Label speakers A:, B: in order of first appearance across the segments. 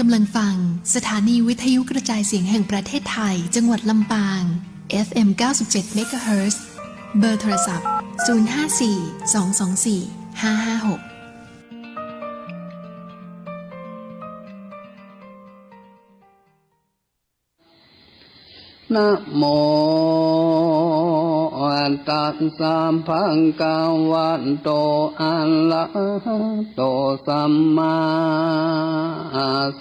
A: กำลังฟังสถานีวิทยุกระจายเสียงแห่งประเทศไทยจังหวัดลำปาง FM 97 MHz เบอร์โทรศัพท์ 054 224 556
B: นะโมตัสสะภะคะวะโตอะระหะโตสัมมา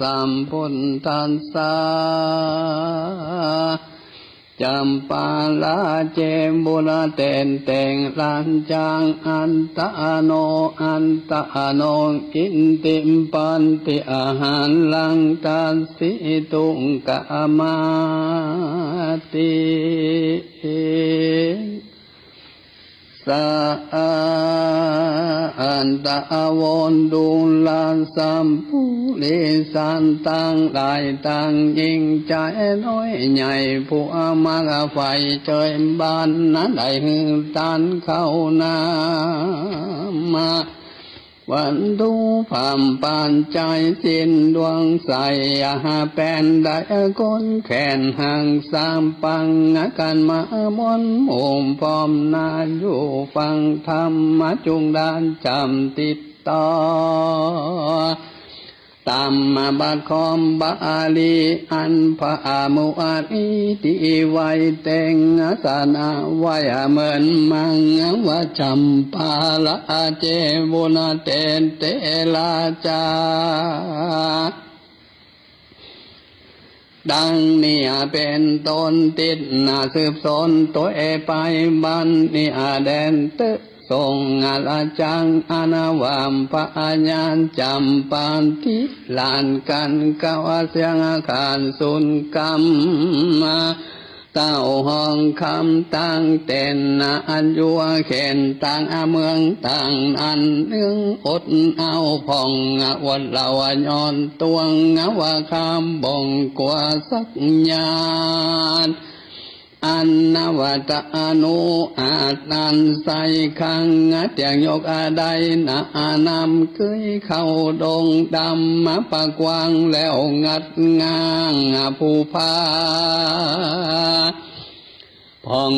B: สัมพุทธัสสะจัมปาลาเจบุระเตนเตงลันจังอันตะโนอินติมปันติอาหารลังตัสสิตุงกะมาติสันตะวนดุลาสัมปุริสันตังหลายตังยิ่งใจน้อยใหญ่ผู้มากไฟเจยบานนั้นได้หือตันเข้านามาวันดูความปานใจสิ้นดวงใสแปนได้คนแขนห่างสามปังกันมามนโอมพร้อมนาอยู่ฟังธรรมจุงดานจำติดต่อตามมาบัดคอมบาลีอันพระมุอาริติไวเตงสนาไว้เหมือนมังว่าจำปาละเจบุนาเตนเตลาจาดังนี้เป็นต้นติดนาสืบสนตัวไปบันนี้แดนตึทรงอาลาจังอนาวามปะญาณจำปานทิลานกันกาวเสียงอาคารสุนกรรมมาเต้าห้องคำตั้งเต้นนาอันยัวเข็นต่างเมืองต่างอันเนื่องอดเอาพองวัดเราย้อนตวงว่าคำบ่งกว่าสักญาณอันนวัตอนุอาตันใส่ขังเตียงยกใดนานำเคยเข้าดงดำมาปะกวางแล้วงัดง้างผู้พาพอง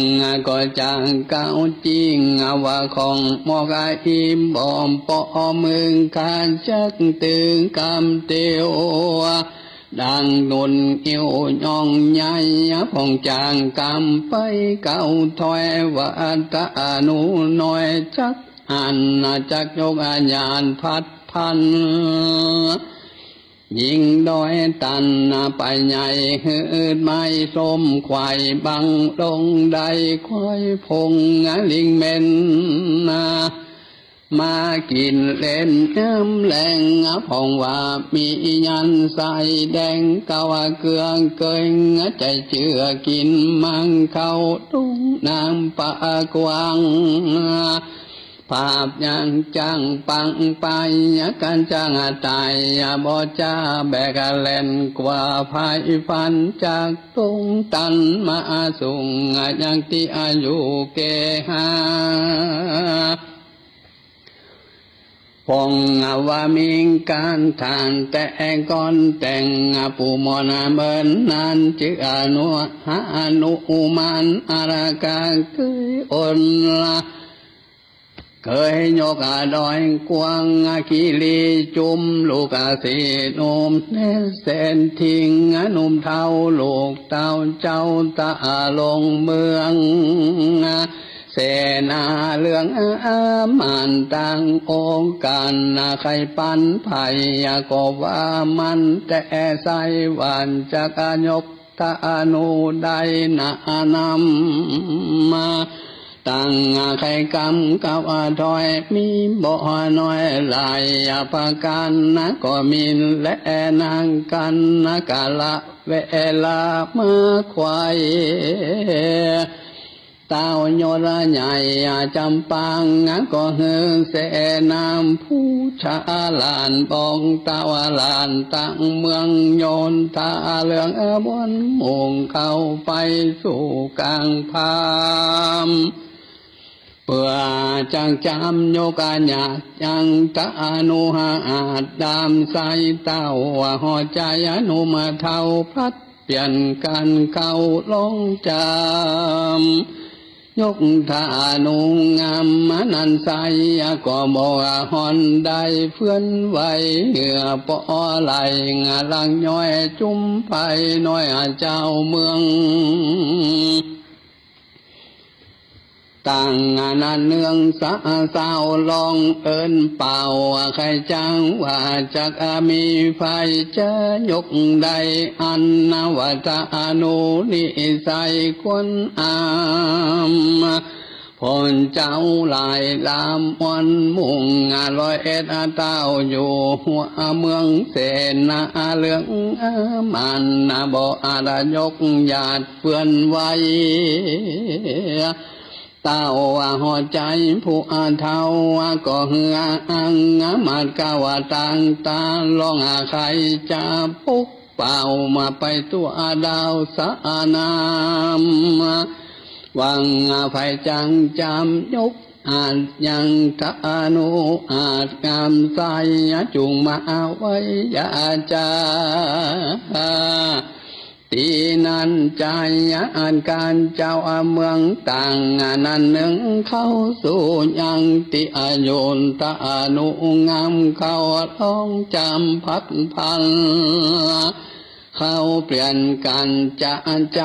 B: ก็จางเก้าจริงว่าของมอกอิมบอมปอมึงการจักตึงกำเตียวดังนุนอิวยองใหญ่พองจางกำไปเก้าถอยว่าตาหนูน้อยจักอันจักยกญาณพัดพันยิงดอยตันไปใหญ่หืดไม่สมควายบังลงใดควายพงลิงเมนมากินเล่นน้ำแรงพองว่ามียันใส่แดงกาวเกลืองเกยใจเชื่อกินมังเข้าตุ้งน้ำปะกวางภาพยังจังปังไปกันจังตายบ่จ้าแบกเล่นกว่าภายฟันจากตุ้งตันมาสูงยังที่อายุเกหาพงว่ามีการทานแต่ก่อนแต่งปูมนาเบินนานจืออนุหาอนุมันอาราคาคืออนละเคยยกดอยกวางกิลีจุมลูกสีนุมเนเสนทิ้งนุมเท่าลูกเต้าเจ้าตาลงเมืองเสนาเรื่องมันตั้งองค์การใครปันไผ่ก็ว่ามันแต่ใส่วันจักยกตาหนูได้นำมาตั้งใครกำกับถอยมีบ่อน้อยหลายประการก็มีและนางกันกาละเวลาเมื่อควายเต้าโยระใหญ่จำปังก็หือเสนามผู้ชาลานบองตาวลานตั้งเมืองโยนตาเลืองบนมุ่งเข้าไปสู่กลางพามป พื่อจังจำโยกาญายังตะอนุหาอาจดามใสเต้าว่าหัวใจอนุมาเท่าพัดเปลี่ยนกันเก่าลงจำยกทานุงามมานันใสก็บอกหอนได้เพื่อนไว้เหงื่อปอไหลงาลังย้อยจุ้มไปน้อยเจ้าเมืองต่างนาเนืองสาสาวลองเอินเป่าใครจังว่าจักมีไฟเจอยกใดอันนวัตอนุนิสัยคนอามพนเจ้าลายลามวันมุ่ง101เต้าอยู่หัวเมืองเสนาเลืองมันบ่อาจยกญาติเพื่อนไว้เต้าหัวใจผู้เท่าก็เหืออังมาดกาวต่างตาลองใครจะปุกเป่ามาไปตัวดาวสานามวังไฟจังจำยกอาจยังทานุอาจงามใสจุงมาไว้ยาจาตีนันใจอันการเจ้าเมืองต่างนั้นหนึ่งเข้าสู่ยังติอโยนตานุงามเข้าท้องจำพัดพันเขาเปลี่ยนกันจะใจ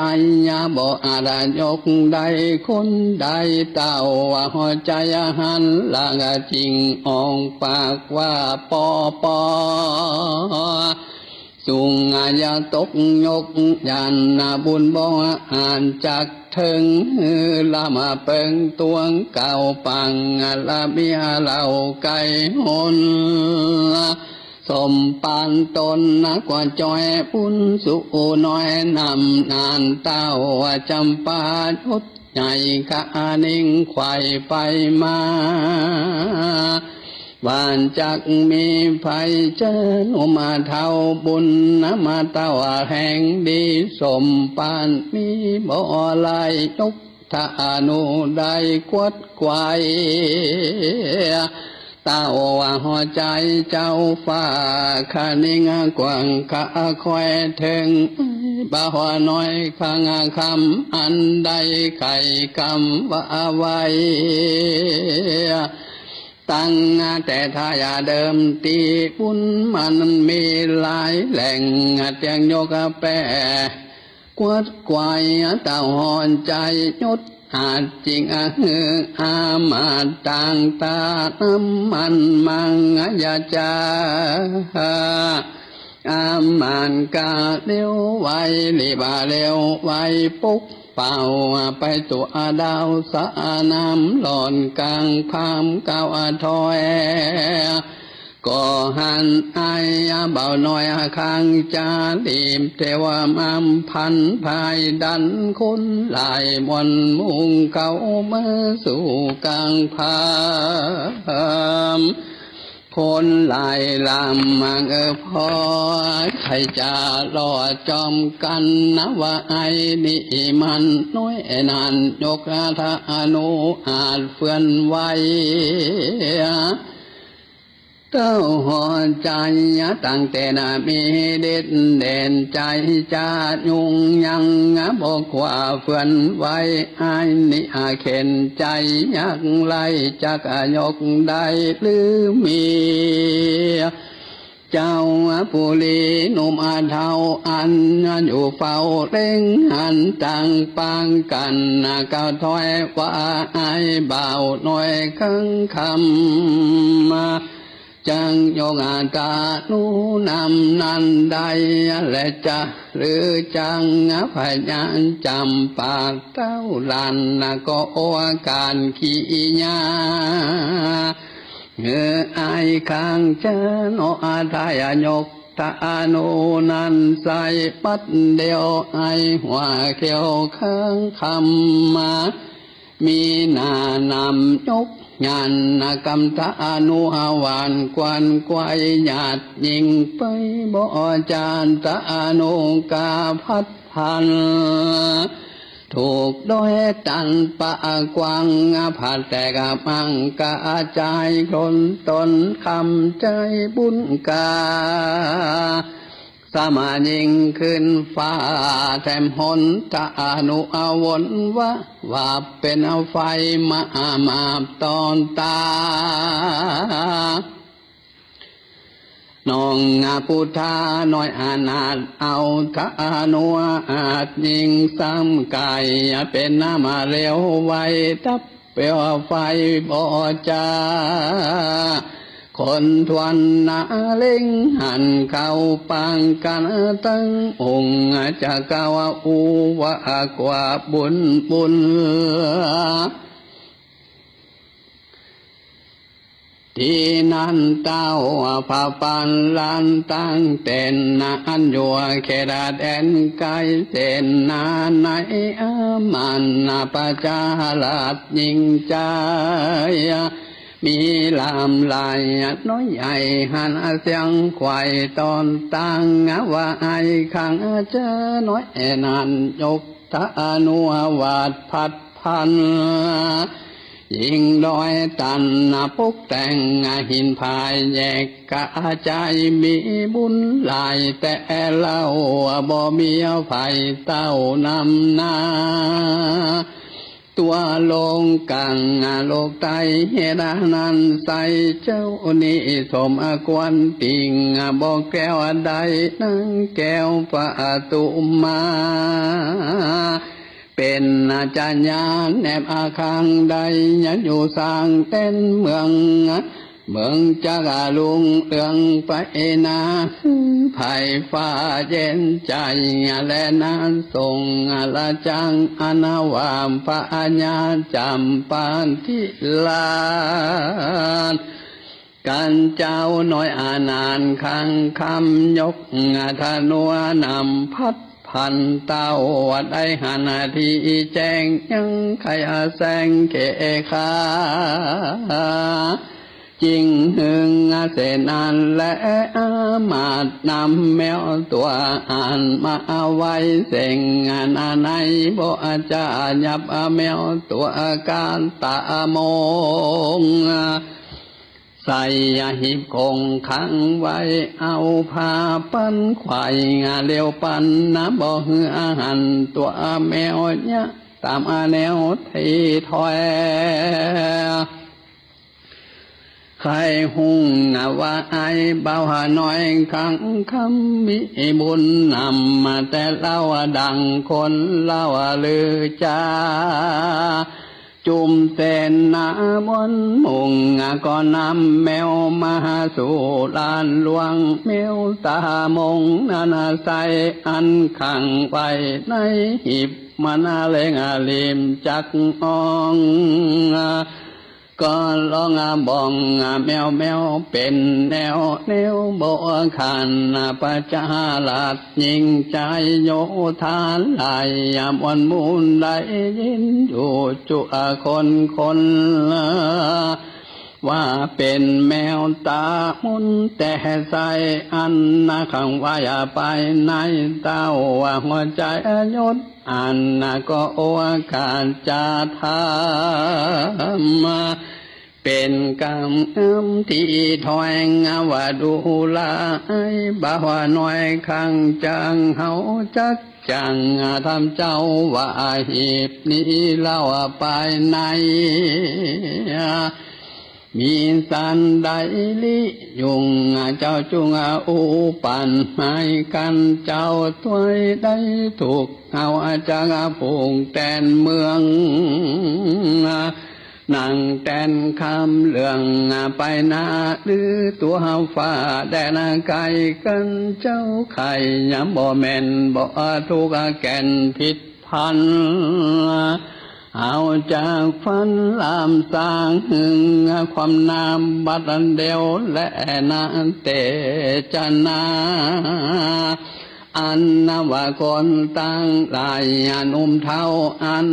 B: บ่อาจยกได้คนใดเต้าว่าหัวใจหันลางจริงออกปากว่าปอปอสุงยาตกยกยันบุญบ่อ่านจากถึงละมาเปิงตวงเก่าปังละเมียเหล่าไก่หนสมปานตนกว่าจอยปุ้นสุน้อยนำนานเต้าจำปาชุดใหญ่กะนิ่งควายไปมาบ้านจักมีไฟเจนุมาเท่าบุญมาเต้าแห่งดีสมปานมีบ่อไหลยกทานุได้กวดกวายเต้าหัวใจเจ้าฟ้าขานิ่งกว่างกะคอยถึงบ่หัวน้อยข้างคำอันใดไข่คำว่าไว้ตั้งแต่ทายาเดิมตีบุญมันมีหลายแหล่งเตียงโยกแปรกวดกวายเต้าหอนใจยศอาจจริงอามาต่างตาน้ำมันมังยาจาอามันกาเลี้ยวไว้ลีบาเลี้ยวไว้ปุกเป่าไปตัวดาวสะน้ำหล่อนกลางพามเก้าถอยก็หันไอเบาหน่อยข้างจาลีมเทวามามพันภายดันคนหลายมนมุงเก่ามาสู่กลางพามคนหลายลำมังพอใครจะรอจอมกันนะว่าไอ้นี่มันน้อยนานยกทานุอาจเฟื่อนไว้เต้าหัวใจตั้งแต่นามีเด็ดเด่นใจจะยุงยังบอกว่าเฟื่อนไว้ไอ้นี่เข็นใจยักไล่จักยกได้หรือมีเจ้าปุรีหนุ่มเทาอันอยู่เฝ้าเล่งหันต่างปางกันก้าวถอยว่าไอ้เบาหน่อยข้างคำจังโยงตานูนำนันใดและจะหรือจังพยานจำปากเต้าลันก็โอการขี้ยาไอข้างเจโนอาทายยกตาโนนันใส่ปัดเดียวไอหัวเขียวข้างคำมามีนานำยกงานกรรมตานุหวานควันกวายหยาดยิงไปบ่จานตานุกาพัดพันท ถูกโดยตันปะกวางผัดแต่กับมังกะจายคนตนคำใจบุญกาสมายิงขึ้นฟ้าแถมหนตานุอวนว่าเป็นเอาไฟมาตอนตาน้องพุทธาน้อยอานาถเอาทานัวอาจยิงซ้ำกายเป็นน้ำมาเร็วไวทับเปลวไฟบ่จาคนทวนนาเล็งหันเข้าปังกันตั้งองค์จะกาวอุวากว่าบุญที่นั่นเต้าพาปันลันตั้งเต้นนานอยู่แค่ดาแดนไกลเส้นนาในอามันนาปะจาลาดยิงใจมีลำลายน้อยใหญ่หันเสียงควายตอนตั้งว่าไอ้ขังเจอน้อยนานยกตานัววาดพัดพันยิงดอยตันปุกแต่งหินพายแยกกะใจมีบุญหลายแต่เล่าบ่มีไฟเต้านำนาตัวลงกังโลกไตเฮดานันใส่เจ้านี่สมกวนติงบอกแก้วใดนั่งแก้วปะตุมาเป็นอาจารย์ญาแนบอาคังใดยันอยู่สร้างเป็นเมืองจักลุงเรืองไปนาไผ่ฟ้าเย็นใจและนานส่งละจังอนาวามพระญาจำปานที่ลานกันเจ้าน้อยอานานคังคำยกธนัวนำพัดพันเต้าวัดได้หันทีแจ้งยังใครแสงเขคาจริงหึงเสนานและอามาดนำแมวตัวอ่านมาไว้เสียงนาในบ่จะยับแมวตัวการตามงใส่หิบคงขังไว้เอาผ้าปั้นควายเลี้ยวปั้นบ่เหือหันตัวแมวเนี่ยตามแนวที่ถอยใครหุ่งว่าไอ้เบาน้อยขังคำมีบุญนำมาแต่เล่าดังคนเล่าลือจาจุ่มเส้นหน้ามนมุงก็นำแมวมาสู่ลานหลวงแมวตามงนาใสอันขังไว้ในหีบมันเลงลิมจักอ่องก็ลองบองแมวเป็นแนวบ่ขันประจาลาดยิงใจโยธาลายมวนมูลได้ยินอยู่จุคนว่าเป็นแมวตามุนแต่ใส่อันขังว่าอย่าไปในเต้าว่าหัวใจยศอันก็โอกาสจะทำเป็นกรรมที่ถอยว่าดูลายบ่าวน้อยขังจังเฮาจักจังทำเจ้าว่าหีบนี้เล่าไปในมีสันใดลิยุงเจ้าจุงอุปันให้กันเจ้าตัวได้ถูกเอาจากผูงแต่นเมืองนั่งแต่นคำเรื่องไปนาหรือตัวฟ้าแดนไกลกันเจ้าไข่ยำบ่แม่นบ่ทุกแก่นผิดพันเอาจากฝันลามสร้างหึงความนามบัดเดียวและนาเตจนาอันว่าคนตั้งหลายนุ่มเท่าอัน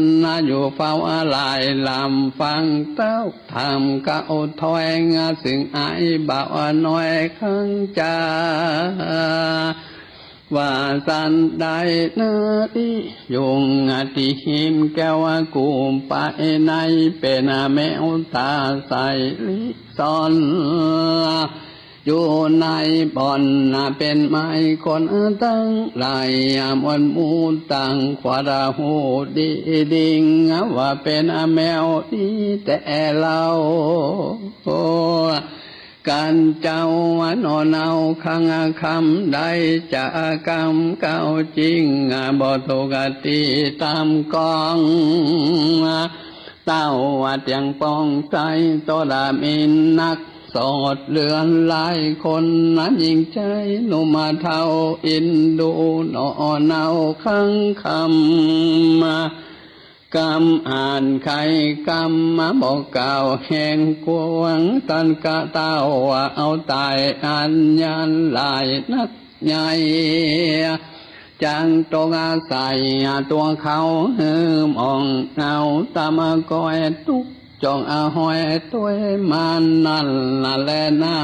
B: อยู่เฝ้าลายลำฟังเต้าทำเก้าถอยสึงไอ้บ่าวน้อยขังจา ว่าสันได้นาดิยงอติหิมแก้วกูมไปในเป็นแมวตาใสลิซอนอยู่ในบ่อนเป็นไม้คนตั้งหลายมวนมูตั้งขวาราหูดีดิ่งว่าเป็นแมวดีแต่เราการเจ้าวันนเอาขังคำได้จะกรรมเก่าจริงบ่ตุกติตามกองเต้าวัดยังปองใจโตดามินนักสอดเลือนหลายคนนั้นยิ่งใจนุมาเท่าอินดูนอเนาขังคำกรรมอ่านใครกรรมมาบอกกล่าวแห่งกวงตันกะเต้าว่าเอาตายอันยันหลายนักใหญ่จังตรงอาศัยตัวเขามองเงาตามก้อยตุกจองอาหอยตัวมันนั่นแหละนะ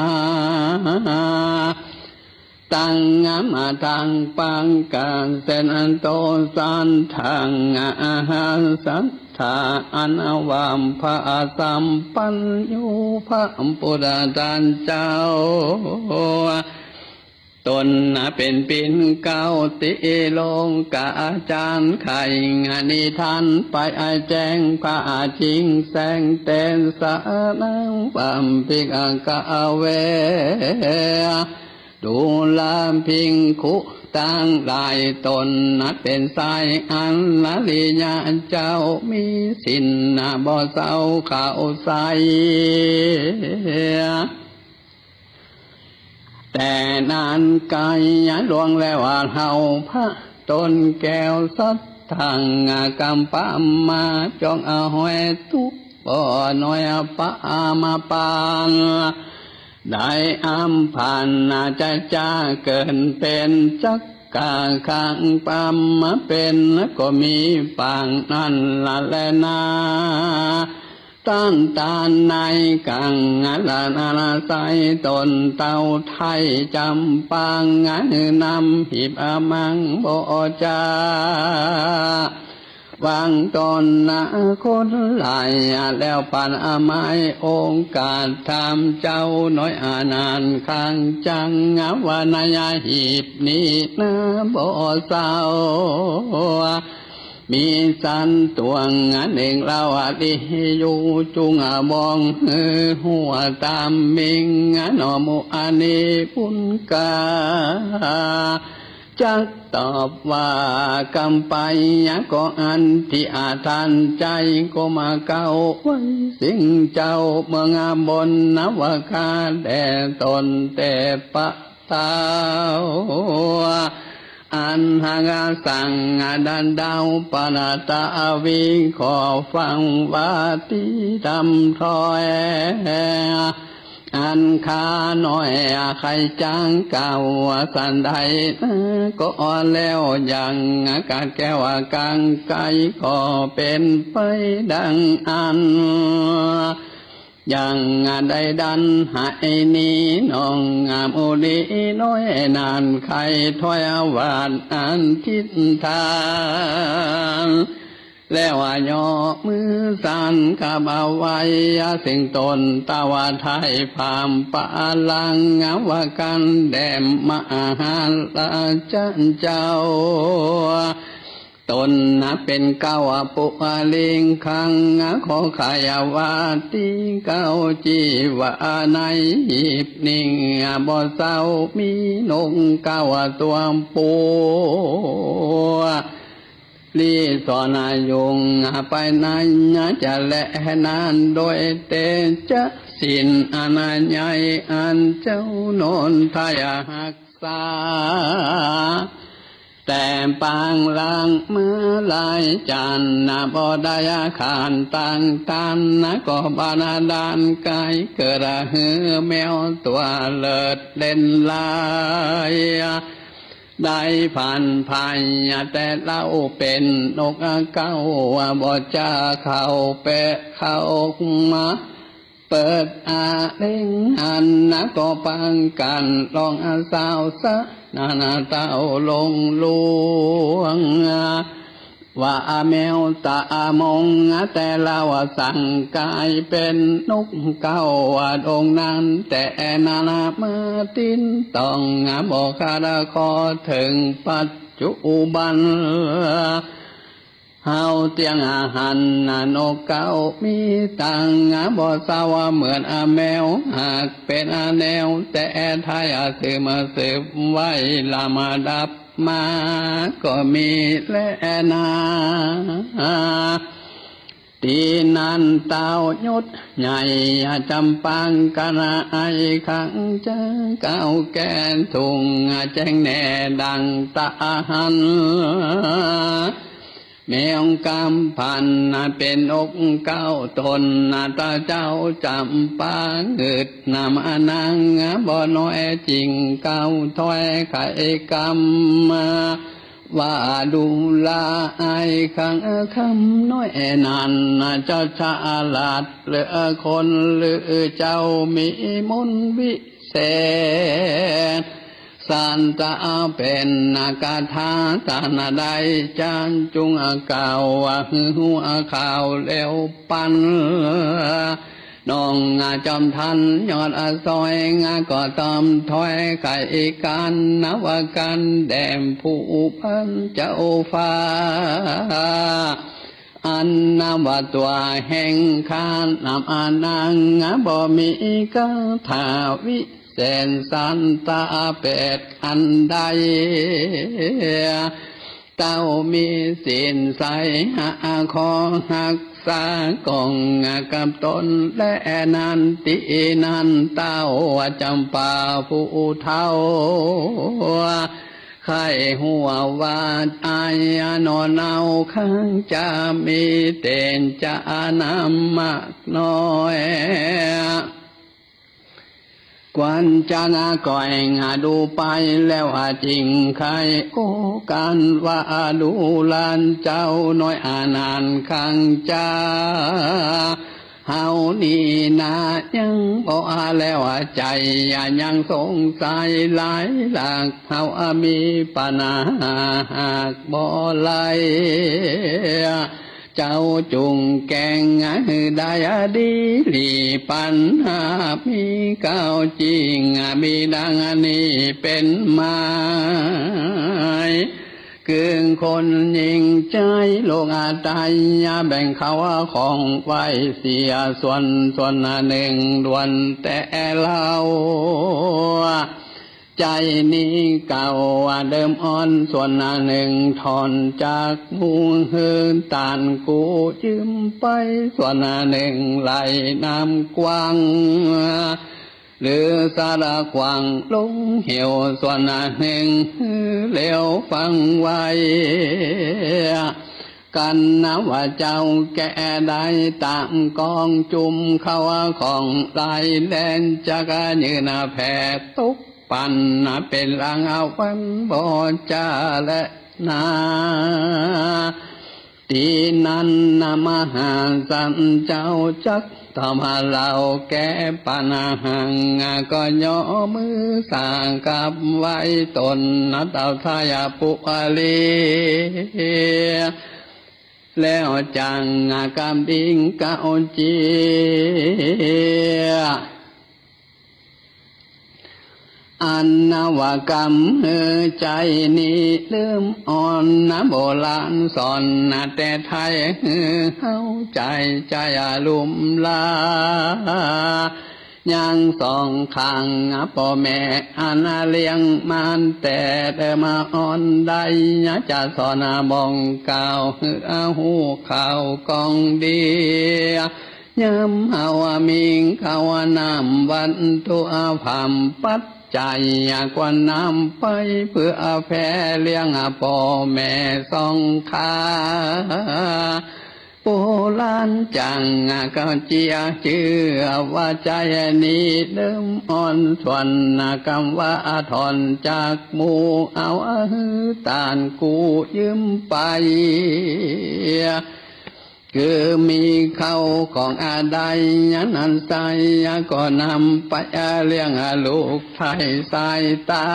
B: ตั้งงามทางปังการเส้นอันโตสันทางอาหารสัทธาอันวามพระสัมปันยุพระปุตตานเจ้าตนเป็นปินเก้าติลงกาจารไข่งานิทันไปแจ้งพระจริงแสงเตนสานังปัมปิกกาเวดูลามพิงคุตั้งหลายตนนัดเป็นสายอันละลิญาเจ้ามีสินบ่เศร้าเข้าใสแต่นานกายหลวงแล้วเฮาพระตนแก้วสัทธังกำปามาจองเอาหอยทุกบ่อน้อยปะมาปานได้อัมพันจะจ้าเกินเป็นจักกาขังปามมาเป็นก็มีปางนั่นละแลนาต้านตานในกังลานาใสตนเต่าไทยจำปางนำหิบมังโบจาวางตนคนหลายแล้วปันไม้องค์การทำเจ้าน้อยนานข้างจังวานายหีบนี้นะบ่เศร้ามีสันตวงเองเราดิอยู่จุงบองหัวตามมิงนอมุอานิปุนกาจักตอบว่ากำไปก็อันที่อาทานใจก็มาเก้าไว้สิ่งเจ้าเมืองบนนวคาแด่ตนแต่ปะเต้าอันหางสังดันดาวปนาตาวิขอฟังวาติดำถอยอันขาน้อยใครจังเก่าสันใดก็แล้วอย่างกาแก้วกางไก่ก็เป็นไปดังอันอย่างใดดันหายนี้น้องงามอุลีน้อยนานใครถอยวานอันทิศทางแล้วย่อมือสันขับเอาไว้สิ่งตนตาวาไทยพามปาลังวกันแดมมหาลาจันเจ้าตนเป็นเก้าปุลิงคังขอขายาวาติเก้าจีวาในหีบนิ่งบ่เศร้ามีนงเก้าตัวปูลีสอนายงไปนั้นจะแลนานโดยเตจะสินอนาญญอันเจ้านนทายหักษาแต่ปางลางเมื่อลายจันบ่ได้ขานตั้งตันก็บานาดานกายเกิดหือแมวตัวเลิศเล่นลายได้ผ่านภายแต่เล่าเป็นนกเก้าบ่จะเข้าเปะเข้ามา เปิดอาเล่งหันนะก็ปังกันลองอาสาวสะนาเต้าลงลวงว่าแมวตามงแต่ละว่าสั่งกายเป็นนกเก้าว่าดงนั้นแต่นาเมื่อตินต้องบอกคาราคอถึงปัจจุบันเฮาเตียงอาหารนกเก้ามีตังบ่สาวเหมือนแมวหากเป็นแนวแต่ไทยสืบมาสืบไว้ละมาดับมาก็มีแลนาตีนันเต้ายศใหญ่จำปังกันไอขังจังเก้าแก่นทุงแจ้งแน่ดังตาหันแมวกำพันเป็นอกเก้าตนตาเจ้าจำปาเกิดนำนางบ่น้อยจริงเก้าถอยไข่กำว่าดูลาไอขังคำน้อยนานเจ้าชาลาดเหลือคนหรือเจ้ามีมนต์วิเศษสันตาเป็นนากาธาตานาใดจันจุงเก่าหัวข่าวแล้วปันน้องจอมทันยอดซอยก็ตอมถอยไก่กันนวกันแดมผู้พันเจ้าฟ้าอันนาวตัวแห่งคานนำนางบ่มีกาถาวิเศษสันตาเป็ดอันใดเต้ามีสินใสหาคอหักสากองกับตนและนันตินันเต้าจำปาผู้เท่าใครหัววาดอายนอนเอาข้างจะมีเต็นจะนำมากน้อยกวนจานาก่อยดูไปแล้วจริงใครโอ้กันว่าดูลานเจ้าน้อยนานข้างจ้าเฮานี่นายังบ่แล้วใจยังสงสัยหลายหลักเฮามีปัญหาหากบ่ไหลเจ้าจุงแกงได้ดีหลีปัญหามีเก้าจริงมีดังนี้เป็นไม้กึ่งคนยิงใจโลกตายแบ่งเขาของไว้เสียส่วนหนึ่งด่วนแต่เราใจนี้เก่าเดิมอ่อนส่วนหนึ่งถอนจากมูหืนตานกูยืมไปส่วนหนึ่งไหลน้ำกว้างหรือสารกว้างลงเหี่ยวส่วนหนึ่งเลี้ยวฟังไว้กันนะว่าเจ้าแก่ได้ตามกองจุมเขาของลายแลนจักยืนแผ่ตุกปันเป็นลังเอาวันบ่จาและนาตีนันมหาสันเจ้าจักทำเราแก้ปัญหาก็ย่อมือสร้างกับไว้ตนเต่าทายปุลีแล้วจังกำดิ่งเก้าจีอันนวกรรมใจนี้ลืมอ่อนโบราณสอนแต่ไทยเฮาใจลุ่มลายังสองข้างพ่อแม่อันเลี้ยงมันแต่มาอ่อนได้จะสอนมองเก่าหูข่าวกองดียำเฮามิงเขานำวันตัวพามปัดใจกว่าน้ำไปเพื่อแผ่เลี้ยงพ่อแม่สองขาโบราณจังก็เจียเชื่อว่าใจนี้เดิมอ่อนส่วนคำว่าถอนจากหมู่เอาตานกูยืมไป คือมีเข้าของอะไรนั้นใส่ก็นำไปเลี้ยงลูกไทยสายตา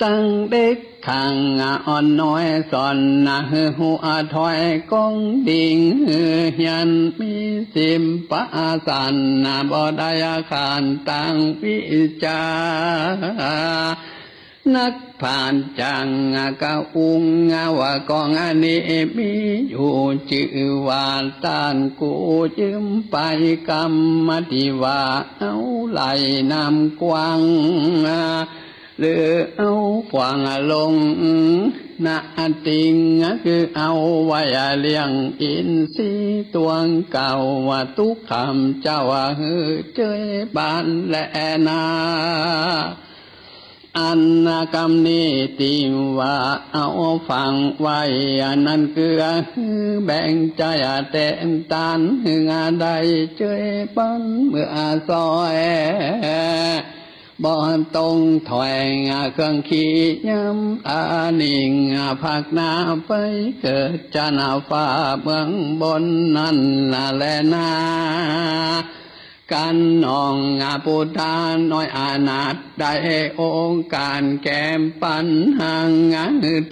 B: ตั้งเด็กขังอ่อนน้อยสอนหัวถอยกงดิ่งยันมีสิมปะสันบ่ได้อาคารตั้งวิจานักผ่านจังกะอุงว่ากองอันนี้มีอยู่ชื่อว่าตานกูยืมไปกรรมติว่าเอาไหลนำกวางหรือเอากวางลงนาติงคือเอาไว้เลี้ยงอินทรีตัวเก่าว่าทุกคำเจ้าฮือเจยบานและนาอันกรรมนี้ติว่าเอาฟังไว้นั้นคือแบ่งใจแต่งตานหึงใดเจยปันเมื่อซอยบ่ตรงถอยเครื่องขี่ย้ำอานิ่งภาคหน้าไปเกิดจานาฟ้าเมืองบนนั่นแลนากันนองปุตาน้อยอานาถได้องค์การแก้มปัญหาง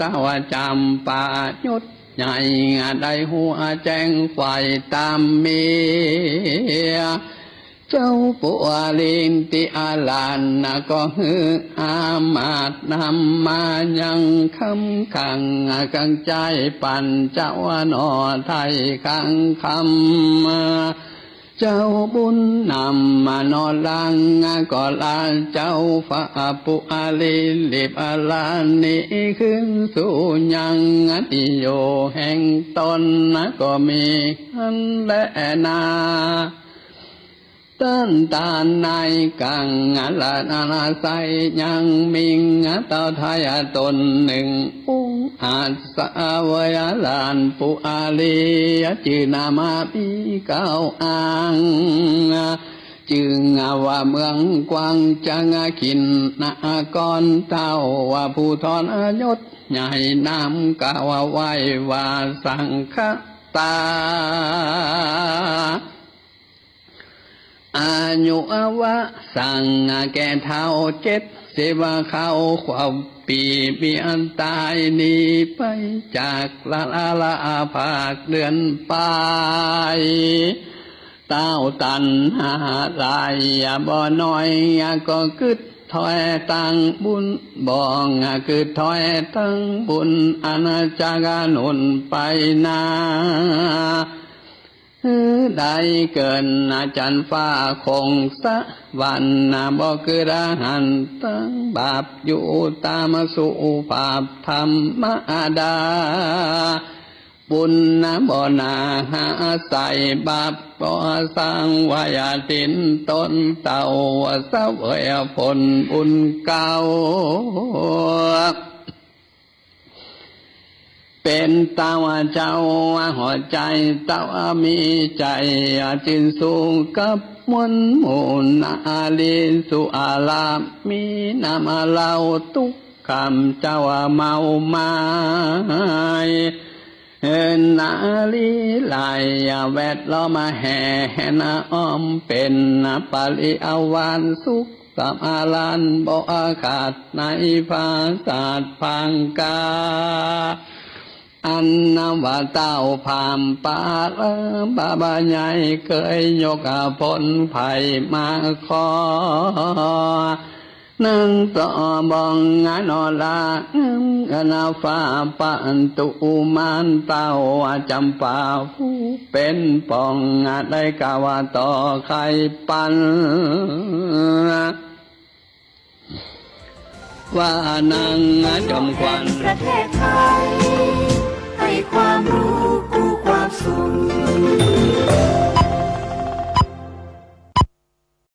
B: ตาวจำปายุดใหญ่ได้หัวแจ้งไฟตามเมียเจ้าปัวลินติอาลานก็ฮืออามาตนำมายังคำขังกังใจปันเจ้านอไทยขังคำเจ้าบุญนำมานอลังก็ลาเจ้าฟ้าปุอาลิลิบอาลานี้ขึ้นสู่ยังติโยแห่งตนก็มีอันและนาต้นตาในกังลานาใสยังมิงเต่าไทยตนหนึ่งอุ้งอาจสาวายลานปุอาลีจือนามาปีเก้าอ่างจึงว่าเมืองกวางจังขินนากรเต้าว่าผู้ทอนยศใหญ่นำกล่าวไว้ว่าสังฆตาอายุวะสั่งแก่เท่าเจ็ดเสวะเข้าความปีเบียนตายนี้ไปจากลาภาคเดือนปลายเต้าตันหาลายบ่น้อยก็กึดถอยตั้งบุญบ่กึดถอยตั้งบุญอนาจารนุนไปนาได้เกินอาจารย์ฟ้าคงสะวันบ่คือรหันตั้งบาปอยู่ตามสู่ภาพธรรมดาบุญบ่นาหาใส่บาปบ่สร้างวายตินตนเต่าเสวยผลบุญเก่าเป็นตาวเจ้าหัวใจตาวมีใจจินสูงกับมวลหมู่นาลีสุอาลามีนามเล่าทุกคำเจ้าเมาไม้นาลีลายแวดล้อมแห่นาอ้อมเป็นปาลิอาวานสุขสามอาลานบ่อาขาดในภาษาพังกาอันนว่าเต้าพามปาบาบาใหญ่เคยยกผลไผ่มาขอนั่งต่อบองนอลานาฟ้าปันตุมานเต้าจำปาผู้เป็นปองได้กาวาต่อใครปันว่านางจอมควัน
C: ประเทศไทยให้ความรู้